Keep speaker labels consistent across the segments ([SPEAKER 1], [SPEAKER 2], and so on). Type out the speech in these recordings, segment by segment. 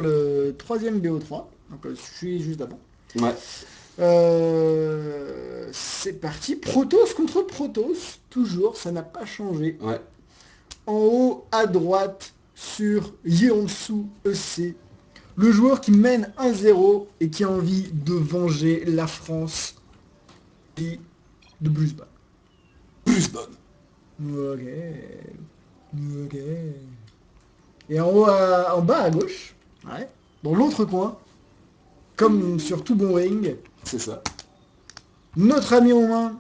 [SPEAKER 1] le troisième BO3, donc je suis juste avant.
[SPEAKER 2] Ouais.
[SPEAKER 1] C'est parti, Protoss contre Protoss, toujours, ça n'a pas changé.
[SPEAKER 2] Ouais.
[SPEAKER 1] En haut à droite sur Yeonsu EC, le joueur qui mène 1-0 et qui a envie de venger la France et de Brisbane.
[SPEAKER 2] Plus bonne.
[SPEAKER 1] Ok. Ok. Et en bas à gauche, ouais, dans l'autre coin, comme sur tout bon ring,
[SPEAKER 2] C'est ça.
[SPEAKER 1] notre ami Romain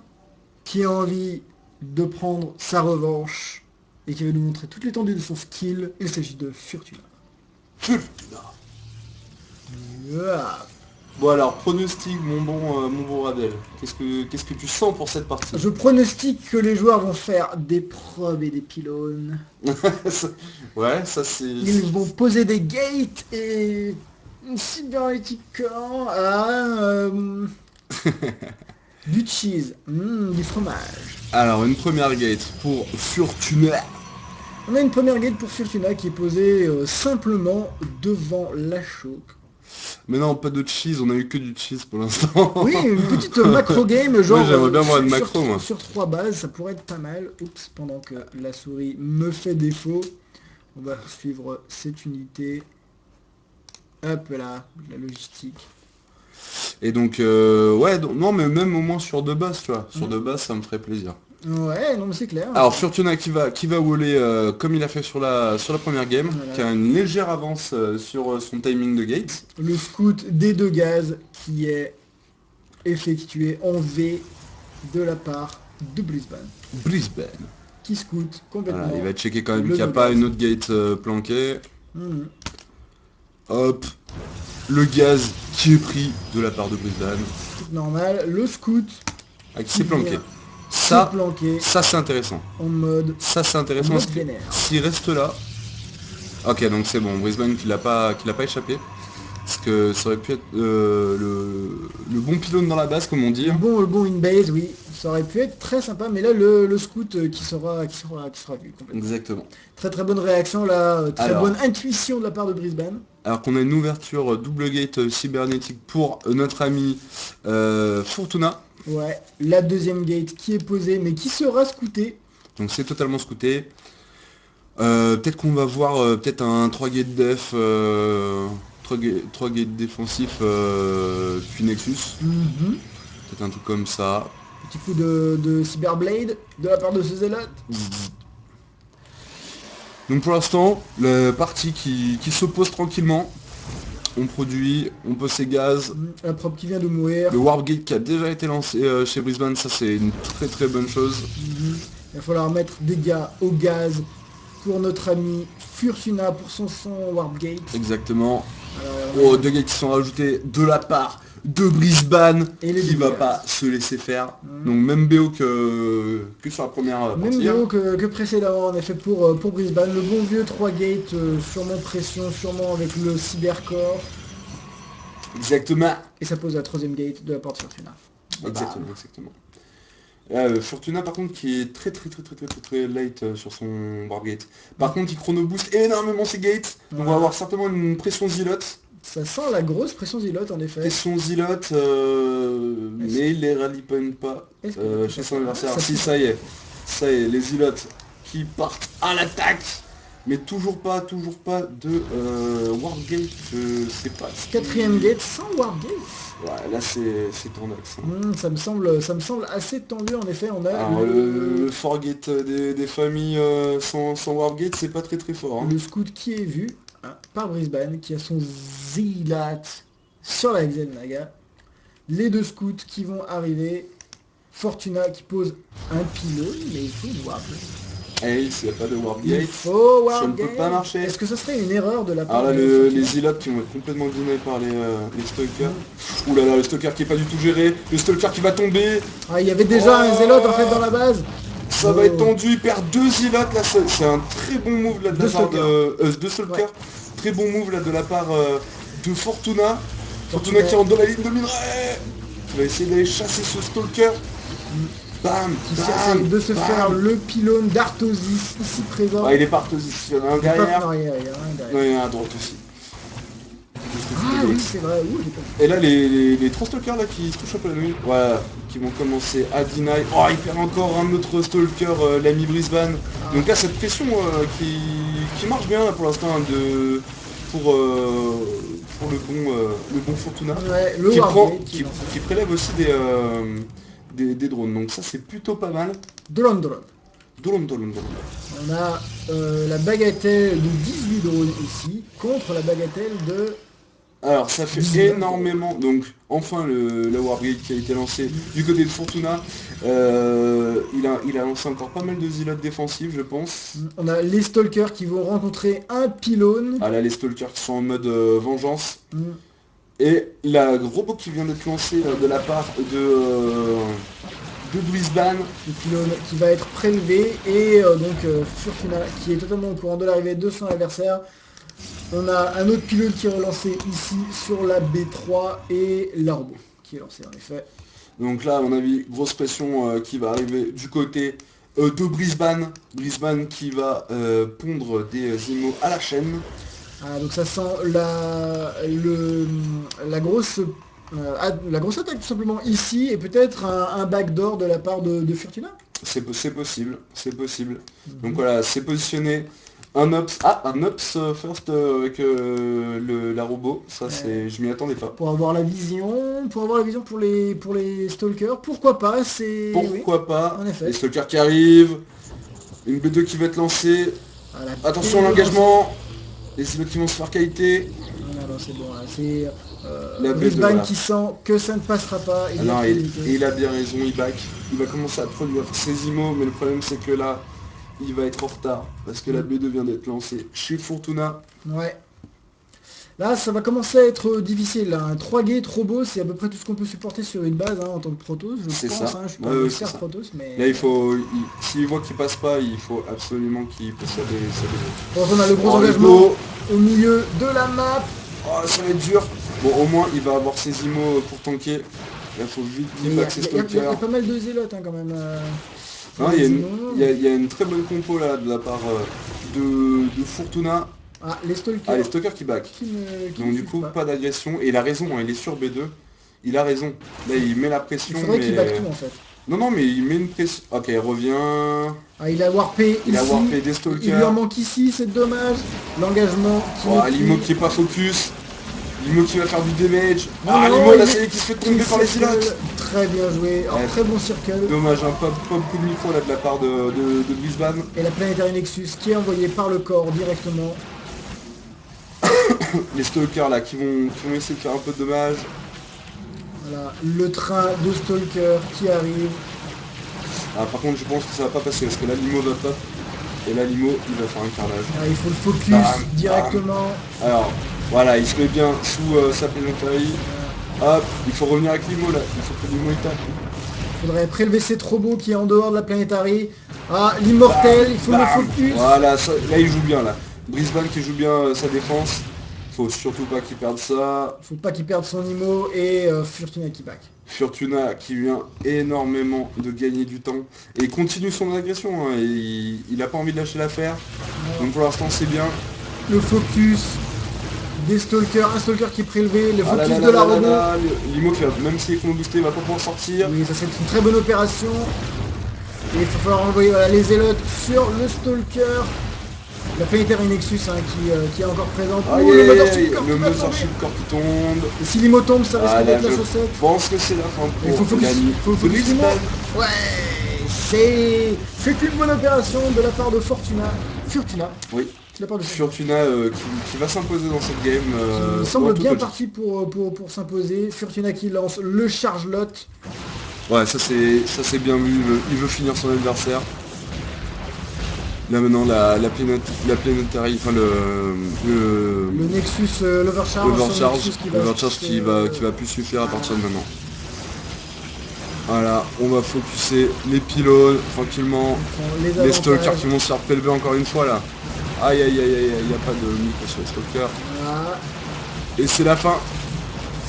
[SPEAKER 1] qui a envie de prendre sa revanche et qui va nous montrer toute l'étendue de son skill. Il s'agit de Furtuna.
[SPEAKER 2] Fulguna.
[SPEAKER 1] Yeah.
[SPEAKER 2] Bon alors, pronostic, mon bon Radel. Qu'est-ce que tu sens pour cette partie?
[SPEAKER 1] Je pronostique que les joueurs vont faire des probes et des pylônes.
[SPEAKER 2] Ouais, ça c'est...
[SPEAKER 1] Ils vont poser des gates et cybernetiquement du cheese, du fromage.
[SPEAKER 2] Alors, une première gate pour Furtuna.
[SPEAKER 1] On a une première gate pour Furtuna qui est posée simplement devant la choke.
[SPEAKER 2] Mais non, pas de cheese, on a eu que du cheese pour l'instant.
[SPEAKER 1] Oui, une petite macro game, genre
[SPEAKER 2] Moi j'aimerais bien voir une macro, moi.
[SPEAKER 1] sur 3 bases, ça pourrait être pas mal. Oups, pendant que la souris me fait défaut, on va suivre cette unité. Hop là, la logistique.
[SPEAKER 2] Et donc, ouais, non, mais même au moins sur deux bases, tu vois. Sur deux bases, ça me ferait plaisir.
[SPEAKER 1] Ouais, non mais c'est clair.
[SPEAKER 2] Alors, Furtuna qui va voler comme il a fait sur la première game,
[SPEAKER 1] Voilà.
[SPEAKER 2] qui a une légère avance sur son timing de gate.
[SPEAKER 1] Le scout des deux gaz qui est effectué en V de la part de Brisbane.
[SPEAKER 2] Brisbane.
[SPEAKER 1] Qui scout complètement.
[SPEAKER 2] Voilà, il va checker quand même
[SPEAKER 1] le
[SPEAKER 2] qu'il n'y a
[SPEAKER 1] no
[SPEAKER 2] pas
[SPEAKER 1] gaz.
[SPEAKER 2] une autre gate planquée.
[SPEAKER 1] Mhm.
[SPEAKER 2] Hop, le gaz qui est pris de la part de Brisbane.
[SPEAKER 1] Tout normal. Le scout
[SPEAKER 2] Ah, qui s'est planqué.
[SPEAKER 1] vient
[SPEAKER 2] Ça,
[SPEAKER 1] se planquer
[SPEAKER 2] ça c'est intéressant.
[SPEAKER 1] en mode
[SPEAKER 2] Ça c'est intéressant
[SPEAKER 1] En mode
[SPEAKER 2] parce que
[SPEAKER 1] vénère.
[SPEAKER 2] s'il reste là... Ok, donc c'est bon, Brisbane qui l'a pas échappé. Parce que ça aurait pu être le bon pylône dans la base, comme on dit.
[SPEAKER 1] Le bon in base, oui, ça aurait pu être très sympa, mais là le scout qui sera vu complètement.
[SPEAKER 2] Exactement.
[SPEAKER 1] Très très bonne réaction là, très
[SPEAKER 2] Alors.
[SPEAKER 1] bonne intuition de la part de Brisbane.
[SPEAKER 2] Alors qu'on a une ouverture double gate cybernétique pour notre ami Fortuna.
[SPEAKER 1] Ouais, la deuxième gate qui est posée, mais qui sera scoutée.
[SPEAKER 2] Donc c'est totalement scouté. Peut-être qu'on va voir peut-être un 3 gate def, 3 gate défensif, puis Nexus. Peut-être un truc comme ça.
[SPEAKER 1] Petit coup de Cyberblade de la part de ce zélote.
[SPEAKER 2] Donc pour l'instant, la partie qui s'oppose tranquillement. On produit, on pose ses gaz.
[SPEAKER 1] La prop qui vient de mourir.
[SPEAKER 2] Le Warp Gate qui a déjà été lancé chez Brisbane, ça c'est une très très bonne chose.
[SPEAKER 1] Il va falloir mettre des gars au gaz pour notre ami Furtuna pour son Warp Gate.
[SPEAKER 2] Exactement.
[SPEAKER 1] Alors,
[SPEAKER 2] Oh, deux gates qui sont rajoutés de la part de Brisbane
[SPEAKER 1] Et les
[SPEAKER 2] qui va
[SPEAKER 1] deux
[SPEAKER 2] pas se laisser faire. Donc même BO que sur la première
[SPEAKER 1] même
[SPEAKER 2] partie.
[SPEAKER 1] BO que précédemment en effet pour Brisbane. Le bon vieux 3 gates, sûrement pression, sûrement avec le cybercore.
[SPEAKER 2] Exactement.
[SPEAKER 1] Et ça pose la troisième gate de la porte Fortuna.
[SPEAKER 2] Exactement, exactement. Fortuna par contre qui est très light sur son Wargate. Par contre il chrono boost énormément ses gates. Donc on va avoir certainement une pression zilote.
[SPEAKER 1] Ça sent la grosse pression zilote en effet.
[SPEAKER 2] Pression zilote, mais il les rally point pas chez son adversaire. Si ça y est, les zilotes qui partent à l'attaque. Mais toujours pas de Wargate, je sais pas.
[SPEAKER 1] Quatrième gate sans Warp Gate.
[SPEAKER 2] Ouais, là c'est tendax.
[SPEAKER 1] Ça me semble assez tendu en effet. On a
[SPEAKER 2] Alors, le Forgate des familles sans Wargate, c'est pas très fort. Hein.
[SPEAKER 1] le scout qui est vu par Brisbane, qui a son Zilat sur la Xelnaga. Les deux scouts qui vont arriver. Fortuna qui pose un pylône, mais il faut une Warp Gate.
[SPEAKER 2] Et s'il n'y a pas de
[SPEAKER 1] Il
[SPEAKER 2] Wargate,
[SPEAKER 1] faut
[SPEAKER 2] ça
[SPEAKER 1] Warp
[SPEAKER 2] ne peut
[SPEAKER 1] Gate.
[SPEAKER 2] pas marcher.
[SPEAKER 1] Est-ce que ce serait une erreur de la part
[SPEAKER 2] Alors là,
[SPEAKER 1] de
[SPEAKER 2] les
[SPEAKER 1] Fortuna
[SPEAKER 2] zilotes qui vont être complètement dînés par les stalkers. Ouh là là, le stalker qui est pas du tout géré, le stalker qui va tomber.
[SPEAKER 1] Ah, il y avait déjà un zélote en fait dans la base.
[SPEAKER 2] Ça va être tendu, il perd deux zilotes là, c'est un très bon move là de la part de stalker.
[SPEAKER 1] Ouais.
[SPEAKER 2] Très bon move là de la part de Fortuna. Fortuna qui rentre dans la ligne de minerai. Il va essayer d'aller chasser ce stalker. Bam,
[SPEAKER 1] Qui essaie de se faire le pylône d'Artosis ici présent.
[SPEAKER 2] Ah, il est partout, il y en a un
[SPEAKER 1] Il y a pas
[SPEAKER 2] derrière.
[SPEAKER 1] en arrière, il y en a un derrière.
[SPEAKER 2] Non, il y en a un à droite aussi.
[SPEAKER 1] oui, c'est vrai. Ouh, j'ai pas vu.
[SPEAKER 2] Et là, les 3 stalkers là qui touchent un peu la nuit, voilà, qui vont commencer à deny. Oh, il perd encore un autre stalker, l'ami Brisbane. Donc là, cette pression qui marche bien là, pour l'instant hein, pour le bon Fortuna,
[SPEAKER 1] Ouais, le
[SPEAKER 2] qui
[SPEAKER 1] Warblade
[SPEAKER 2] qui prélève aussi des drones. Donc ça, c'est plutôt pas mal.
[SPEAKER 1] Drone.
[SPEAKER 2] Drone.
[SPEAKER 1] On a la bagatelle de 18 drones ici contre la bagatelle de
[SPEAKER 2] Alors ça fait
[SPEAKER 1] 19
[SPEAKER 2] énormément, donc enfin le Warblade qui a été lancé du côté de Fortuna, il a lancé encore pas mal de zilotes défensives je pense.
[SPEAKER 1] On a les Stalkers qui vont rencontrer un pylône.
[SPEAKER 2] Ah là les Stalkers qui sont en mode vengeance.
[SPEAKER 1] Mm.
[SPEAKER 2] Et la robot qui vient d'être lancé de la part de Brisbane.
[SPEAKER 1] Le pylône qui va être prélevé et Fortuna qui est totalement au courant de l'arrivée de son adversaire. On a un autre pylône qui est relancé ici sur la B3 et l'arbre qui est lancé en effet.
[SPEAKER 2] Donc là à mon avis grosse pression qui va arriver du côté de Brisbane. Brisbane qui va pondre des IMO à la chaîne.
[SPEAKER 1] Ah, donc ça sent la grosse attaque tout simplement ici et peut-être un backdoor de la part de Fortuna.
[SPEAKER 2] C'est possible. Donc voilà, c'est positionné. Un Ops first avec la robot. Ça c'est. Je m'y attendais pas.
[SPEAKER 1] Pour avoir la vision pour les stalkers, pourquoi pas, c'est.
[SPEAKER 2] Pourquoi pas.
[SPEAKER 1] En effet.
[SPEAKER 2] Les stalkers qui arrivent. Une B2 qui va être lancée.
[SPEAKER 1] Voilà,
[SPEAKER 2] Attention à l'engagement. Les silos qui vont se faire qualité.
[SPEAKER 1] Non, c'est bon, là, c'est
[SPEAKER 2] la
[SPEAKER 1] Brisbane
[SPEAKER 2] voilà.
[SPEAKER 1] qui sent que ça ne passera pas.
[SPEAKER 2] Il a bien raison, il back. Il va commencer à produire ses IMO, mais le problème c'est que là, il va être en retard. Parce que la B2 vient d'être lancée chez Fortuna.
[SPEAKER 1] Ouais. Là, ça va commencer à être difficile. Là. Un 3 gates robot, c'est à peu près tout ce qu'on peut supporter sur une base en tant que Protoss. Je pense,
[SPEAKER 2] ça.
[SPEAKER 1] Je suis pas un expert Protoss, mais...
[SPEAKER 2] Là, s'il voit qu'il passe pas, il faut absolument qu'il puisse sa B2.
[SPEAKER 1] Bon, on a le gros engagement au milieu de la map.
[SPEAKER 2] Oh, ça va être dur. Bon, au moins, il va avoir ses IMO pour tanker. Là, il faut vite qu'il back ses stalkers.
[SPEAKER 1] Il y a pas mal de zélotes quand même.
[SPEAKER 2] Non, il y a une très bonne compo là de la part de Fortuna.
[SPEAKER 1] Ah, les stalkers.
[SPEAKER 2] Ah, les stalkers qui back. Donc du coup, pas d'agression. Et il a raison, hein, il est sur B2. Il a raison. Là, il met la pression.
[SPEAKER 1] Il faudrait qu'il back tout en fait.
[SPEAKER 2] Non, mais il met une pression. Ok, il revient.
[SPEAKER 1] Ah, il a warpé
[SPEAKER 2] Il
[SPEAKER 1] ici.
[SPEAKER 2] a warpé des stalkers.
[SPEAKER 1] Il lui en manque ici, c'est dommage. L'engagement qui...
[SPEAKER 2] Limo qui est pas focus. Limo qui va faire du damage. Limo là c'est qui se fait tomber par les silotes.
[SPEAKER 1] Très bien joué, très bon circle.
[SPEAKER 2] Dommage, pas beaucoup de micro là de la part de Brisbane.
[SPEAKER 1] Et la Planetary Nexus qui est envoyée par le corps directement.
[SPEAKER 2] Les stalkers là qui vont essayer de faire un peu de dommage.
[SPEAKER 1] Voilà, le train de stalkers qui arrive.
[SPEAKER 2] Ah, par contre je pense que ça va pas passer parce que là Limo va pop. Et là Limo il va faire un carnage.
[SPEAKER 1] Il faut le focus directement.
[SPEAKER 2] Alors voilà, il se met bien sous sa Planetary. Hop, il faut revenir avec Limo là, il faut que Limo il tape.
[SPEAKER 1] Il faudrait prélever cette robot qui est en dehors de la Planetary. Ah, l'immortel, il faut le focus.
[SPEAKER 2] Voilà, là il joue bien là. Brisbane qui joue bien sa défense. Faut surtout pas qu'il perde ça.
[SPEAKER 1] Faut pas qu'il perde son IMO et Fortuna qui back.
[SPEAKER 2] Fortuna qui vient énormément de gagner du temps et continue son agression. Hein. Il a pas envie de lâcher l'affaire. Donc pour l'instant c'est bien.
[SPEAKER 1] Le focus des stalkers, un stalker qui est prélevé, le focus de la robot.
[SPEAKER 2] Limo qui va, même s'il est con boosté, va pas pouvoir sortir.
[SPEAKER 1] Oui, ça c'est une très bonne opération. Et il va falloir envoyer les zélotes sur le stalker. La Planetary Nexus qui est encore présente.
[SPEAKER 2] Le Mothership Core qui tombe.
[SPEAKER 1] Et si Limo tombe, ça risque d'être la chaussette.
[SPEAKER 2] Je pense que c'est la fin
[SPEAKER 1] pour focus Limo. Ouais, c'est une bonne opération de la part de Fortuna.
[SPEAKER 2] Oui. Fortuna qui va s'imposer dans cette game.
[SPEAKER 1] Il semble bien parti pour s'imposer. Fortuna qui lance le charge-lot.
[SPEAKER 2] Ouais, ça c'est bien vu. Il veut finir son adversaire. Là maintenant la Planetary, enfin le
[SPEAKER 1] Nexus, l'Overcharge
[SPEAKER 2] qui va plus suffire à partir de maintenant. Voilà, on va focuser les pylônes tranquillement. Les stalkers qui vont se faire prélever encore une fois là. Aïe, il n'y a pas de micro sur les stalkers.
[SPEAKER 1] Voilà.
[SPEAKER 2] Et c'est la fin.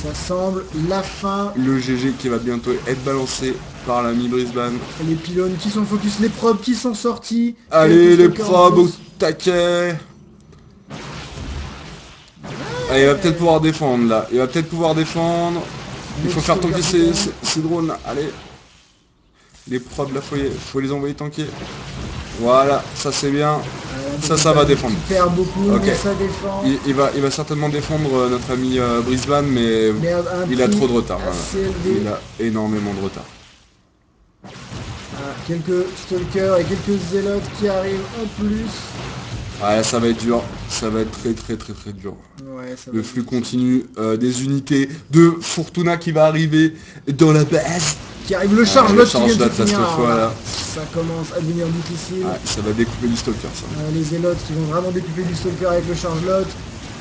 [SPEAKER 1] Ça semble la fin.
[SPEAKER 2] Le GG qui va bientôt être balancé par l'ami Brisbane.
[SPEAKER 1] Les pylônes qui sont focus, les probes qui sont sortis.
[SPEAKER 2] Allez les probes au taquet. Ah, il va peut-être pouvoir défendre là. Il va peut-être pouvoir défendre. Il faut faire tanker ces drones là. Allez. Les probes là, faut les envoyer tanker. Voilà, ça c'est bien. Ça va défendre.
[SPEAKER 1] Il perd beaucoup,
[SPEAKER 2] Ok.
[SPEAKER 1] mais ça défend.
[SPEAKER 2] Il va certainement défendre notre ami Brisbane, mais il a trop de retard. Il a énormément de retard.
[SPEAKER 1] Quelques stalkers et quelques zélotes qui arrivent en plus.
[SPEAKER 2] Ouais, ça va être dur. Ça va être très dur.
[SPEAKER 1] Ouais,
[SPEAKER 2] le flux continue des unités de Fortuna qui va arriver dans la base.
[SPEAKER 1] Qui arrive le charge-lot qui vient de
[SPEAKER 2] cette fois là.
[SPEAKER 1] Ça commence à devenir difficile.
[SPEAKER 2] Ouais, ça va découper du stalker ça.
[SPEAKER 1] Les zélotes qui vont vraiment découper du stalker avec le charge-lot.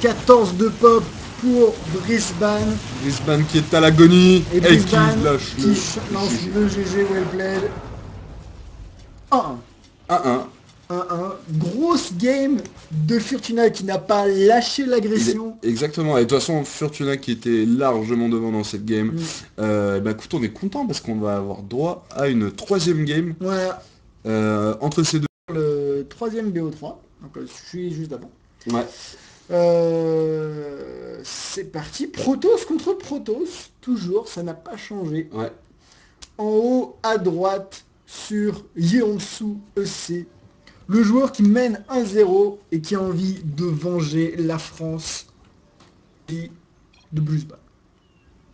[SPEAKER 1] 14 de pop pour Brisbane.
[SPEAKER 2] Brisbane qui est à l'agonie.
[SPEAKER 1] Et Brisbane
[SPEAKER 2] qui lance
[SPEAKER 1] le GG well played. 1-1. 1-1. Grosse game de Fortuna qui n'a pas lâché l'agression.
[SPEAKER 2] Exactement. Et de toute façon, Fortuna qui était largement devant dans cette game. Bah écoute, on est content parce qu'on va avoir droit à une 3ème game.
[SPEAKER 1] Voilà.
[SPEAKER 2] Entre ces deux.
[SPEAKER 1] Le 3ème BO3. Donc je suis juste avant.
[SPEAKER 2] Ouais.
[SPEAKER 1] C'est parti. Protoss contre Protoss. Toujours, ça n'a pas changé.
[SPEAKER 2] Ouais.
[SPEAKER 1] En haut à droite sur Yeonsu EC. Le joueur qui mène 1-0 et qui a envie de venger la France et de Brisbane.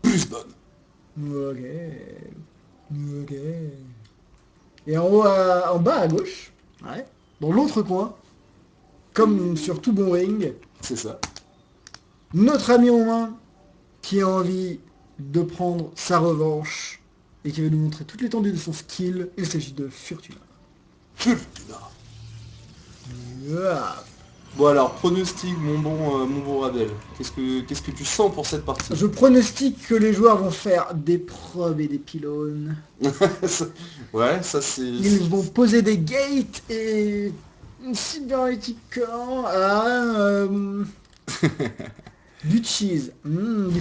[SPEAKER 1] Ok. Et en bas à gauche, ouais, dans l'autre coin, comme sur tout bon ring,
[SPEAKER 2] c'est ça.
[SPEAKER 1] Notre ami en main qui a envie de prendre sa revanche et qui va nous montrer toute l'étendue de son skill. Il s'agit de Fortuna. Yeah.
[SPEAKER 2] Bon alors, pronostic mon bon Radel. Qu'est-ce que tu sens pour cette partie?
[SPEAKER 1] Je pronostique que les joueurs vont faire des probes et des pylônes.
[SPEAKER 2] Ouais, ça c'est...
[SPEAKER 1] Ils vont poser des gates et... une cybernétique du cheese. Du